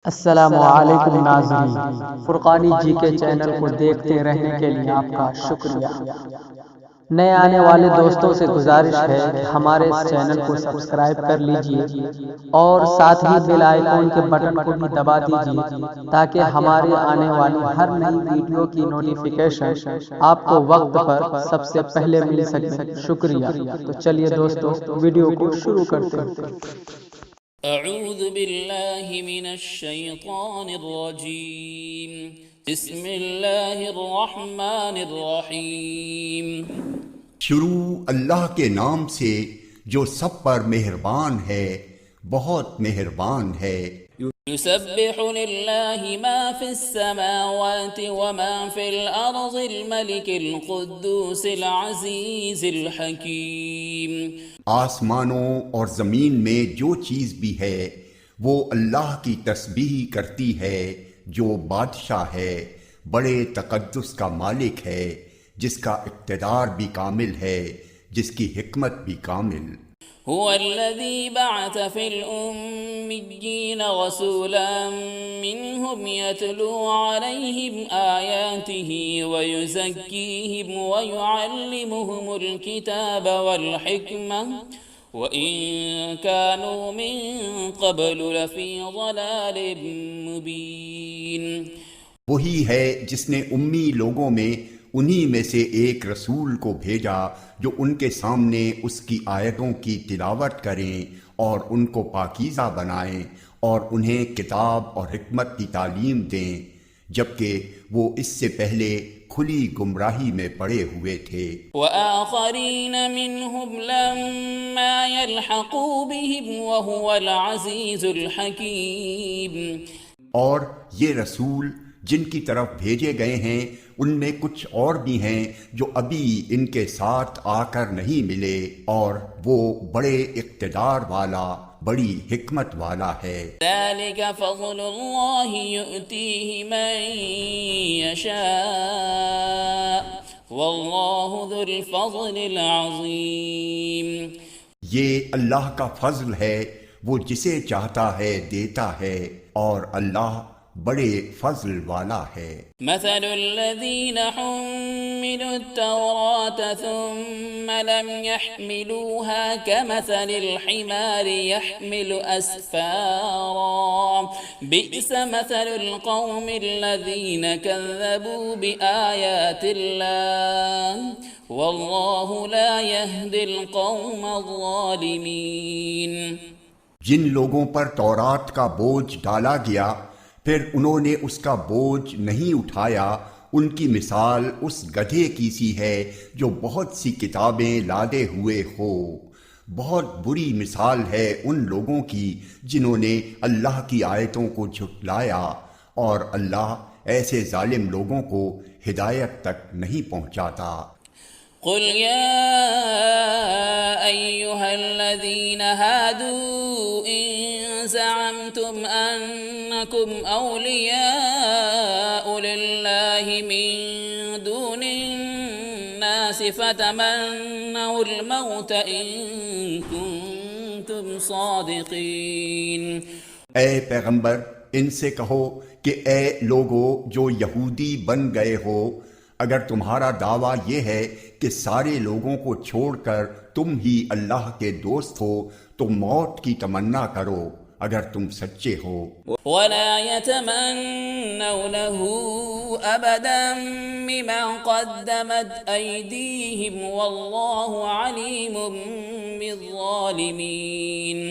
السلام علیکم ناظرین، فرقانی جی کے چینل کو دیکھتے رہنے کے لیے آپ کا شکریہ۔ نئے آنے والے دوستوں سے گزارش ہے کہ ہمارے اس چینل کو سبسکرائب کر لیجئے اور ساتھ ہی بیل آئیکن کے بٹن کو بھی دبا دیجئے تاکہ ہمارے آنے والی ہر نئی ویڈیو کی نوٹیفیکیشن آپ کو وقت پر سب سے پہلے مل سکے۔ شکریہ۔ تو چلیے دوستو، ویڈیو کو شروع کرتے ہیں۔ اعوذ باللہ من الشیطان الرجیم، بسم اللہ الرحمن الرحیم۔ شروع اللہ کے نام سے جو سب پر مہربان ہے، بہت مہربان ہے۔ یسبح للہ ما فی السماوات وما فی الارض الملک القدوس العزیز الحکیم۔ آسمانوں اور زمین میں جو چیز بھی ہے وہ اللہ کی تسبیح کرتی ہے، جو بادشاہ ہے، بڑے تقدس کا مالک ہے، جس کا اقتدار بھی کامل ہے، جس کی حکمت بھی کامل۔ هو الذي بعث في الأميين رسولا منهم يتلو عليهم آياته ويزكيهم ويعلمهم الكتاب والحكمة وإن كانوا من قبل لفي ضلال مبين۔ وہی ہے جس نے امی لوگوں میں انہی میں سے ایک رسول کو بھیجا جو ان کے سامنے اس کی آیتوں کی تلاوت کریں اور ان کو پاکیزہ بنائیں اور انہیں کتاب اور حکمت کی تعلیم دیں، جبکہ وہ اس سے پہلے کھلی گمراہی میں پڑے ہوئے تھے۔ وآخرین منہم لما یلحقوا بہم وہو العزیز الحکیم۔ اور یہ رسول جن کی طرف بھیجے گئے ہیں ان میں کچھ اور بھی ہیں جو ابھی ان کے ساتھ آ کر نہیں ملے، اور وہ بڑے اقتدار والا، بڑی حکمت والا ہے۔ ذلک فضل اللہ یؤتیہ من یشاء واللہ ذو الفضل العظیم۔ یہ اللہ کا فضل ہے، وہ جسے چاہتا ہے دیتا ہے، اور اللہ بڑے فضل والا ہے۔ مثل الذین حملوا التوراة ثم لم يحملوها كمثل الحمار يحمل أسفارا بئس مثل القوم الذين كذبوا بآيات الله والله لا يهدي القوم الظالمين۔ جن لوگوں پر تورات کا بوجھ ڈالا گیا پھر انہوں نے اس کا بوجھ نہیں اٹھایا، ان کی مثال اس گدھے کی سی ہے جو بہت سی کتابیں لادے ہوئے ہو۔ بہت بری مثال ہے ان لوگوں کی جنہوں نے اللہ کی آیتوں کو جھٹلایا، اور اللہ ایسے ظالم لوگوں کو ہدایت تک نہیں پہنچاتا۔ قل يا أيها الذين هادوا إن زعمتم أنكم أولياء لله من دون الناس فتمنوا الموت إن كنتم صادقين۔ اے پیغمبر، ان سے کہو کہ اے لوگو جو یہودی بن گئے ہو، اگر تمہارا دعویٰ یہ ہے کہ سارے لوگوں کو چھوڑ کر تم ہی اللہ کے دوست ہو تو موت کی تمنا کرو اگر تم سچے ہو۔ وَلَا يَتَمَنَّوْنَهُ أَبَدًا بِمَا قَدَّمَتْ أَيْدِيهِمْ وَاللَّهُ عَلِيمٌ بِالظَّالِمِينَ۔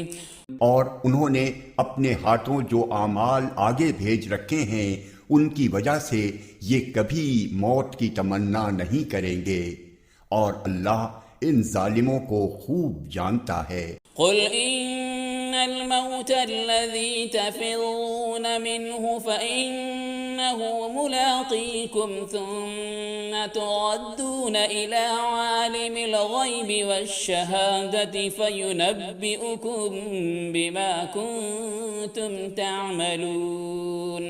اور انہوں نے اپنے ہاتھوں جو اعمال آگے بھیج رکھے ہیں ان کی وجہ سے یہ کبھی موت کی تمنا نہیں کریں گے، اور اللہ ان ظالموں کو خوب جانتا ہے۔ قل ان الموت الذي تفرون منه فإنه ملاقيكم ثم تردون إلى عالم الغيب والشهادة فينبئكم بما كنتم تعملون۔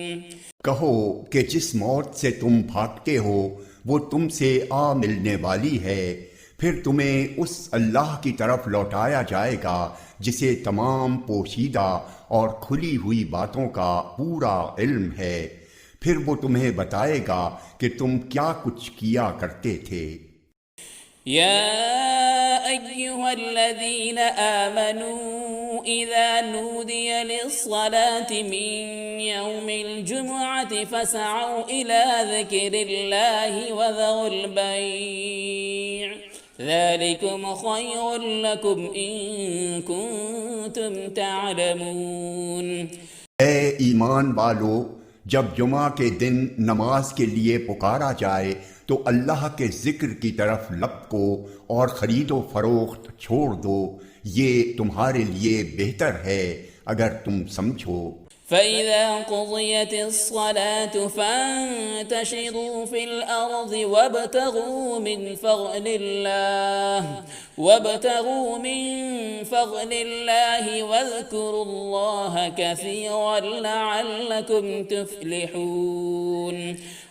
کہو کہ جس موت سے تم بھاگتے ہو وہ تم سے آ ملنے والی ہے، پھر تمہیں اس اللہ کی طرف لوٹایا جائے گا جسے تمام پوشیدہ اور کھلی ہوئی باتوں کا پورا علم ہے، پھر وہ تمہیں بتائے گا کہ تم کیا کچھ کیا کرتے تھے۔ يا أيها الذين آمنوا إذا نودي للصلاة من يوم الجمعة فاسعوا إلى ذكر الله وذروا البيع ذلكم خير لكم إن كنتم تعلمون۔ اے ایمان والو، جب جمعہ کے دن نماز کے لیے پکارا جائے تو اللہ کے ذکر کی طرف لپکو اور خرید و فروخت چھوڑ دو، یہ تمہارے لیے بہتر ہے اگر تم سمجھو۔ فَإِذَا قُضِيَتِ الصَّلَاةُ فَانتَشِرُوا فِي الْأَرْضِ وَابْتَغُوا مِنْ فَضْلِ اللَّهِ وَاذْكُرُوا اللَّهَ كَثِيرًا لَعَلَّكُمْ تُفْلِحُونَ۔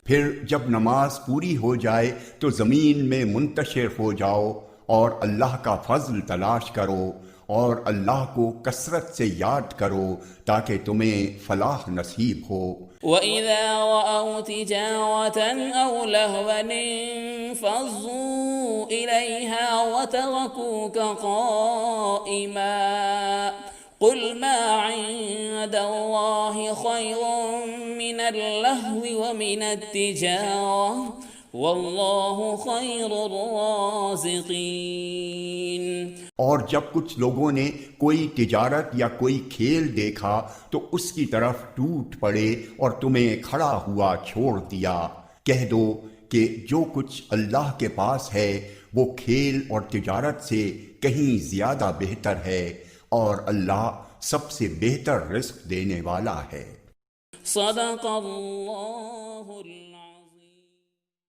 پھر جب نماز پوری ہو جائے تو زمین میں منتشر ہو جاؤ اور اللہ کا فضل تلاش کرو اور اللہ کو کثرت سے یاد کرو تاکہ تمہیں فلاح نصیب ہو۔ وَإِذَا رَأَوْا تِجَارَةً أَوْ لَهْوًا انفَضُّوا إِلَيْهَا وَتَرَكُوكَ قَائِمًا قُلْ مَا عِندَ اللَّهِ خَيْرٌ مِّنَ اللَّهْوِ وَمِنَ التِّجَارَةِ وَاللَّهُ خَيْرُ الرَّازِقِينَ۔ اور جب کچھ لوگوں نے کوئی تجارت یا کوئی کھیل دیکھا تو اس کی طرف ٹوٹ پڑے اور تمہیں کھڑا ہوا چھوڑ دیا، کہہ دو کہ جو کچھ اللہ کے پاس ہے وہ کھیل اور تجارت سے کہیں زیادہ بہتر ہے، اور اللہ سب سے بہتر رزق دینے والا ہے۔ صدق اللہ